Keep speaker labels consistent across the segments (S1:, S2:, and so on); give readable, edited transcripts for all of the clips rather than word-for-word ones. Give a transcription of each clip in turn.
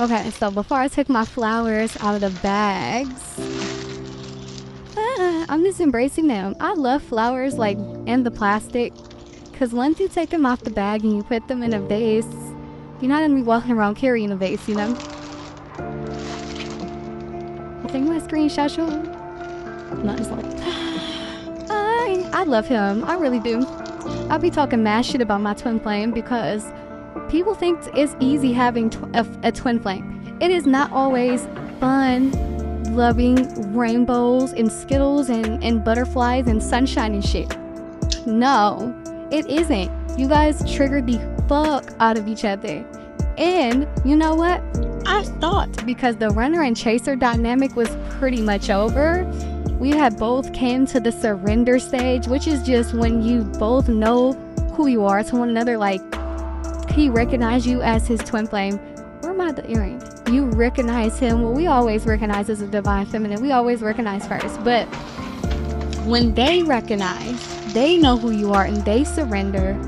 S1: Okay, so before I took my flowers out of the bags, I'm just embracing them. I love flowers like in the plastic, because once you take them off the bag and you put them in a vase, you're not gonna be walking around carrying a vase, you know? I think my screenshot you. No, it's like, I love him. I really do. I'll be talking mad shit about my twin flame because people think it's easy having a twin flame. It is not always fun, loving rainbows and skittles and butterflies and sunshine and shit. No, it isn't. You guys trigger the fuck out of each other. And you know what? I thought because the runner and chaser dynamic was pretty much over, we had both came to the surrender stage, which is just when you both know who you are to one another. Like, he recognized you as his twin flame. Where am I the earring? You recognize him. Well, we always recognize as a divine feminine. We always recognize first. But when they recognize, they know who you are and they surrender,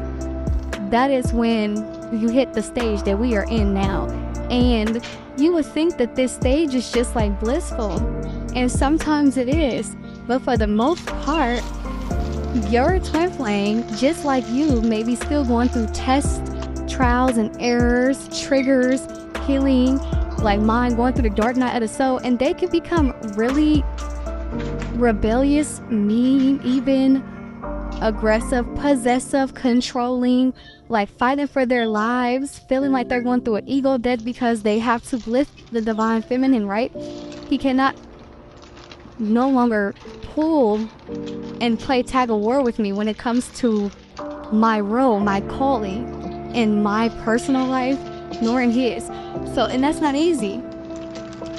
S1: that is when you hit the stage that we are in now. And you would think that this stage is just like blissful. And sometimes it is. But for the most part, your twin flame, just like you, may be still going through tests, trials and errors, triggers, healing, like mine going through the dark night of the soul, and they can become really rebellious, mean, even aggressive, possessive, controlling, like fighting for their lives, feeling like they're going through an ego death because they have to lift the divine feminine, right? He cannot no longer pull and play tag of war with me when it comes to my role, my calling in my personal life, nor in his. So, and that's not easy.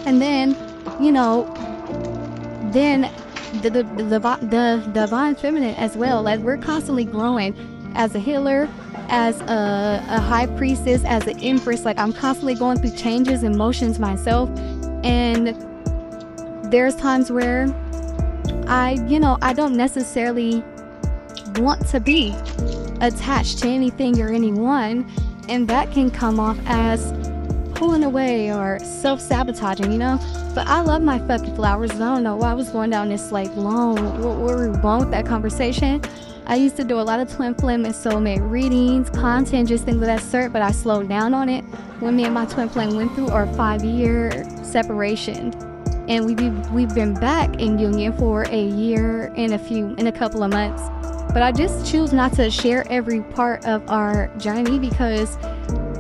S1: And then, you know, then the divine feminine as well, like we're constantly growing as a healer, as a high priestess, as an empress. Like, I'm constantly going through changes and motions myself, and there's times where I don't necessarily want to be attached to anything or anyone, and that can come off as pulling away or self-sabotaging, you know. But I love my fucking flowers. I don't know why I was going down this like long, where we were going with that conversation. I used to do a lot of twin flame and soulmate readings, content, just things of that sort, but I slowed down on it when me and my twin flame went through our 5-year separation. And we've been back in union for a year and a couple of months. But I just choose not to share every part of our journey because,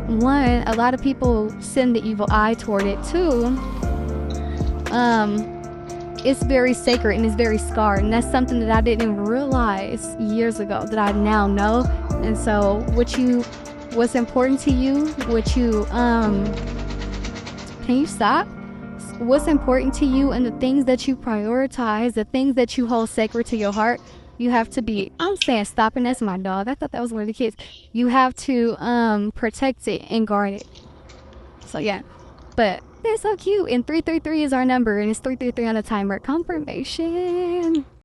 S1: one, a lot of people send the evil eye toward it. Two, it's very sacred and it's very scarred, and that's something that I didn't realize years ago that I now know. And so what's important to you, can you stop? What's important to you and the things that you prioritize, the things that you hold sacred to your heart, you have to be, I'm saying stop, and that's my dog. I thought that was one of the kids. You have to protect it and guard it. So yeah, but they're so cute. And 333 is our number, and it's 333 on the timer. Confirmation.